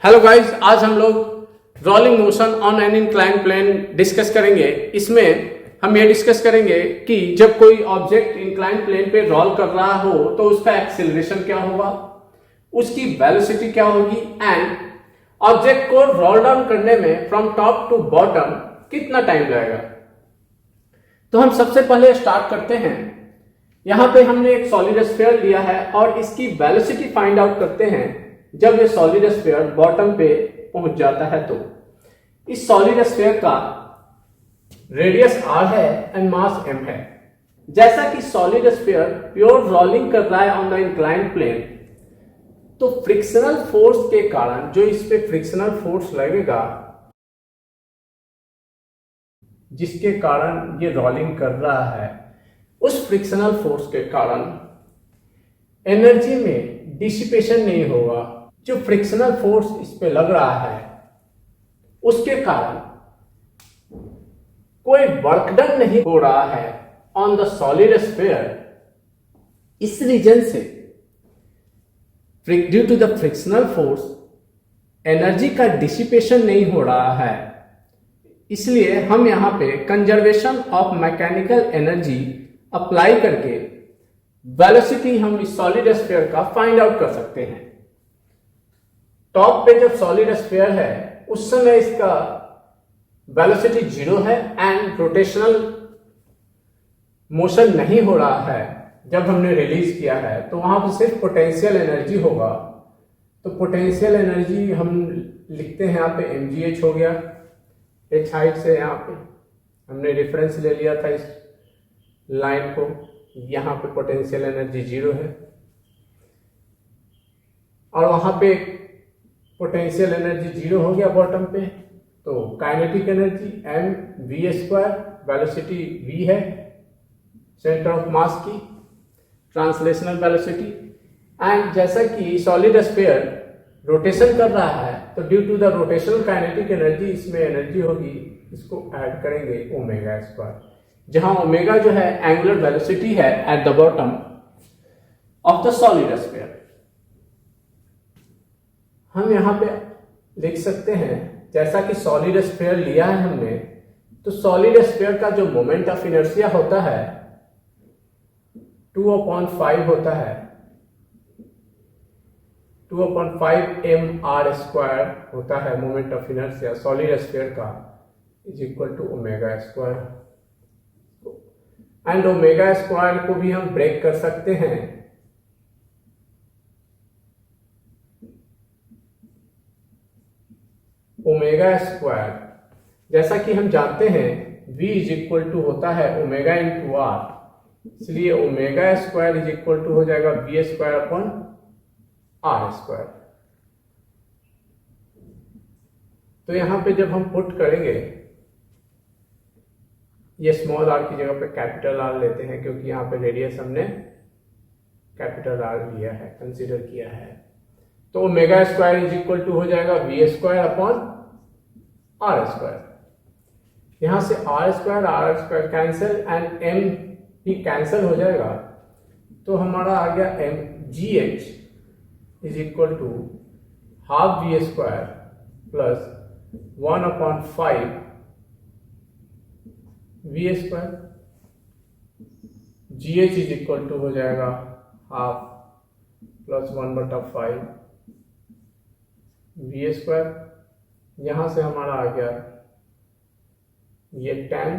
Hello guys, आज हम लोग rolling motion on an incline plane discuss करेंगे। इसमें हम ये डिस्कस करेंगे कि जब कोई ऑब्जेक्ट इंक्लाइन प्लेन पे रोल कर रहा हो तो उसका एक्सेलरेशन क्या होगा, उसकी वेलोसिटी क्या होगी एंड ऑब्जेक्ट को रोल डाउन करने में फ्रॉम टॉप टू बॉटम कितना टाइम लगेगा। तो हम सबसे पहले स्टार्ट करते हैं। यहां पे हमने एक सॉलिड स्फीयर लिया है और इसकी वेलोसिटी फाइंड आउट करते हैं जब ये सॉलिड स्फीयर बॉटम पे पहुंच जाता है। तो इस सॉलिड स्फीयर का रेडियस r है एंड मास m है। जैसा कि सॉलिड स्फीयर प्योर रोलिंग कर रहा है ऑन द इंक्लाइंड प्लेन, तो फ्रिक्शनल फोर्स के कारण जो इस पे फ्रिक्शनल फोर्स लगेगा, जिसके कारण ये रोलिंग कर रहा है, उस फ्रिक्शनल फोर्स के कारण एनर्जी में डिसिपेशन नहीं होगा। जो फ्रिक्शनल फोर्स इस पे लग रहा है उसके कारण कोई वर्क डन नहीं हो रहा है ऑन द सॉलिड स्फीयर। इस रीजन से due to the frictional force energy का डिसिपेशन नहीं हो रहा है। इसलिए हम यहां पे conservation of mechanical energy apply करके वेलोसिटी हम इस सॉलिड स्फीयर का फाइंड आउट कर सकते हैं। टॉप पे जब सॉलिड स्फीयर है उस समय इसका वेलोसिटी 0 है एंड रोटेशनल मोशन नहीं हो रहा है। जब हमने रिलीज किया है तो वहां पर सिर्फ पोटेंशियल एनर्जी होगा। तो पोटेंशियल एनर्जी हम लिखते हैं यहाँ पे mgh हो गया। h हाइट से यहाँ पे हमने रेफरेंस ले लिया था इस लाइन को। यहाँ पे पोटेंशियल एनर्जी 0 है और वहां पे पोटेंशियल एनर्जी 0 हो गया बॉटम पे। तो kinetic energy mv², velocity v है सेंटर ऑफ मास की ट्रांसलेशनल वेलोसिटी। एंड जैसा कि सॉलिड स्फीयर रोटेशन कर रहा है तो due to the rotational kinetic energy इसमें एनर्जी होगी, इसको ऐड करेंगे ω², जहां ओमेगा जो है एंगुलर वेलोसिटी है at the bottom of the solid sphere. हम यहां पे लिख सकते हैं, जैसा कि सॉलिड स्फीयर लिया है हमने, तो सॉलिड स्फीयर का जो मोमेंट ऑफ इनर्शिया होता है 2/5 होता है, 2/5 mr² होता है moment of inertia solid sphere का, इज इक्वल टू ω²। एंड ω² को भी हम ब्रेक कर सकते हैं ω²। जैसा कि हम जानते हैं v इज इक्वल टू होता है ω इंटू r, इसलिए ω² इज इक्वल टू हो जाएगा v² r²। तो यहां पे जब हम पुट करेंगे, ये स्मॉल r की जगह पे कैपिटल R लेते हैं क्योंकि यहाँ पे रेडियस हमने कैपिटल R लिया है, कंसीडर किया है। तो ω² इज इक्वल टू हो जाएगा v² r²। यहां से r² कैंसिल एंड m भी कैंसिल हो जाएगा। तो हमारा आ गया mgh is equal to half v² plus 1/5 v²। gh is equal to हो जाएगा हाफ प्लस 1/5 v²। यहां से हमारा आ गया ये 10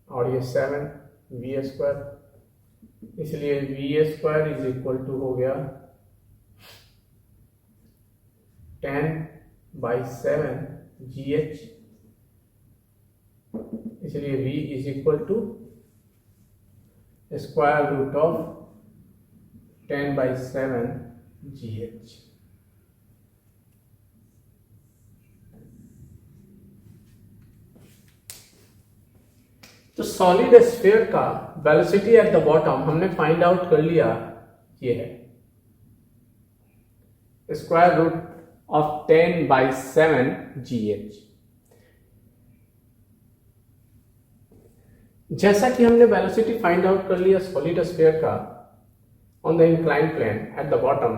और ये 7 v², इसलिए v² इज इक्वल टू हो गया 10/7 gh, इसलिए v is equal to square root of 10/7 gh। तो सॉलिड स्फीयर का वेलोसिटी एट द बॉटम हमने फाइंड आउट कर लिया, ये है स्क्वायर रूट ऑफ 10/7 gh। जैसा कि हमने वेलोसिटी फाइंड आउट कर लिया सॉलिड स्फीयर का on the incline plane at the bottom,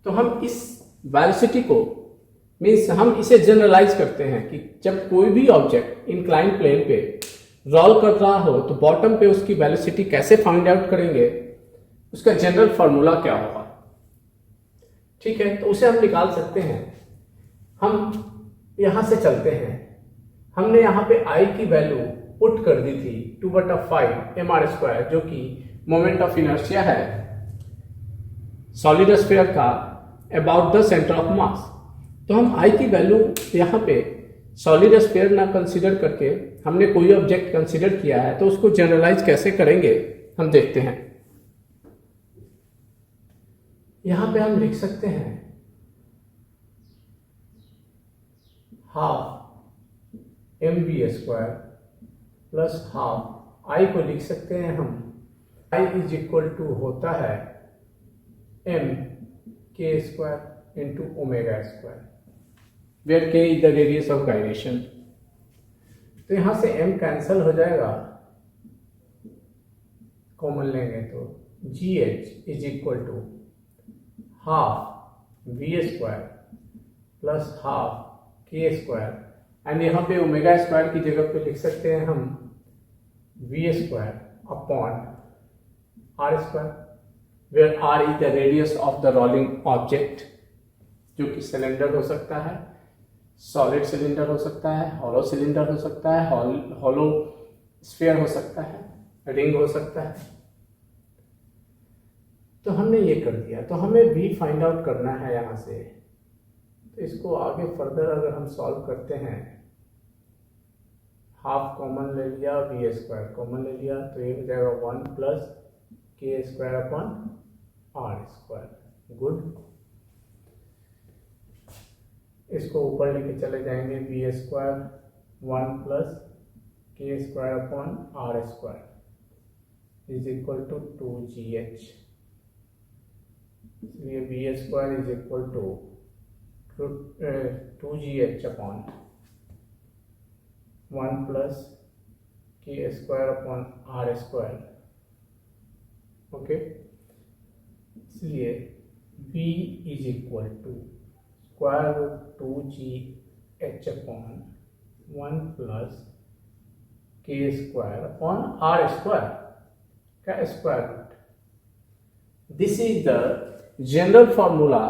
तो हम इस वेलोसिटी को मीन्स हम इसे जनरलाइज करते हैं कि जब कोई भी ऑब्जेक्ट इंक्लाइन प्लेन पे रोल कर रहा हो तो बॉटम पे उसकी वेलोसिटी कैसे फाइंड आउट करेंगे, उसका जनरल फॉर्मूला क्या होगा। ठीक है, तो उसे हम निकाल सकते हैं। हम यहां से चलते हैं। हमने यहां पे आई की वैल्यू पुट कर दी थी 2/5 mr², जो कि मोमेंट ऑफ इनर्शिया है सॉलिड स्फीयर का about the centre of mass. तो हम आई की वैल्यू यहाँ पे सॉलिड स्फीयर ना कंसीडर करके हमने कोई ऑब्जेक्ट कंसीडर किया है, तो उसको जनरलाइज कैसे करेंगे हम देखते हैं। यहां पे हम लिख सकते हैं half mv² plus half I को लिख सकते हैं हम आई इज इक्वल टू होता है mk² into ω², where k is the radius of gyration. तो यहां से m कैंसल हो जाएगा, कॉमन लेंगे तो gh is equal to half v² plus half k², and यहाँ पे ω² की जगह पे लिख सकते हैं हम v² upon r², where r is the radius of the rolling object, जो कि सिलेंडर हो सकता है, सॉलिड सिलेंडर हो सकता है, हॉलो सिलेंडर हो सकता है, हॉलो स्फीयर हो सकता है, रिंग हो सकता है। तो हमने ये कर दिया, तो हमें v फाइंड आउट करना है यहाँ से। तो इसको आगे फर्दर अगर हम सॉल्व करते हैं, हाफ कॉमन ले लिया, v² कॉमन ले लिया, तो ये हो जाएगा 1 plus k² upon r²। Good, इसको ऊपर लेके चले जाएंगे, v² 1 plus k² upon r² is equal to 2gh। इसलिए v² is equal to 2gh upon 1 plus k² upon r²। Okay, इसलिए v is equal to square root 2gh upon 1 plus k² upon r² का square root. This is the general formula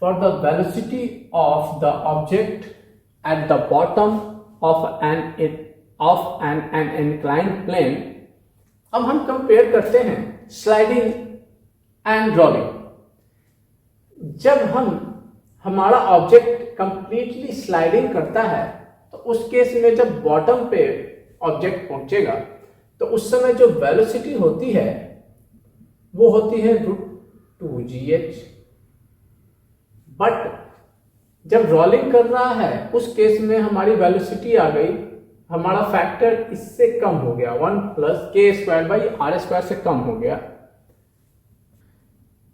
for the velocity of the object at the bottom of an inclined plane। अब हम compare करते हैं sliding and rolling. जब हमारा object completely sliding करता है तो उस केस में जब बॉटम पे ऑब्जेक्ट पहुंचेगा तो उस समय जो वेलोसिटी होती है वो होती है √2gh। बट जब रोलिंग कर रहा है उस केस में हमारी वेलोसिटी आ गई, हमारा फैक्टर इससे कम हो गया, 1 प्लस k²/r² से कम हो गया।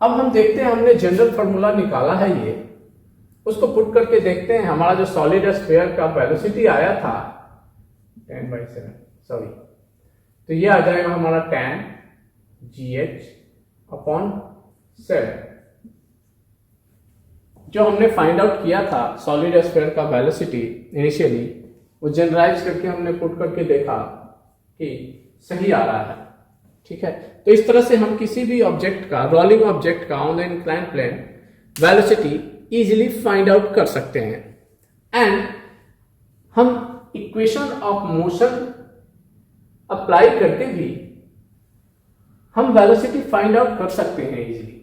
अब हम देखते हैं, हमने जनरल फॉर्मूला निकाला है, ये उसको पुट करके देखते हैं। हमारा जो सॉलिड स्फीयर का वेलोसिटी आया था 10/7, सॉरी, तो ये आ जाएगा हमारा tan gh अपॉन 7। जो हमने फाइंड आउट किया था सॉलिड स्फीयर का वेलोसिटी इनिशियली, वो जनरलाइज करके हमने पुट करके देखा कि सही आ रहा है। ठीक है, तो इस तरह से हम किसी भी ऑब्जेक्ट का, रोलिंग ऑब्जेक्ट का on the inclined plane velocity easily find out कर सकते हैं। एंड हम इक्वेशन ऑफ मोशन अप्लाई करके भी हम वेलोसिटी फाइंड आउट कर सकते हैं इजीली।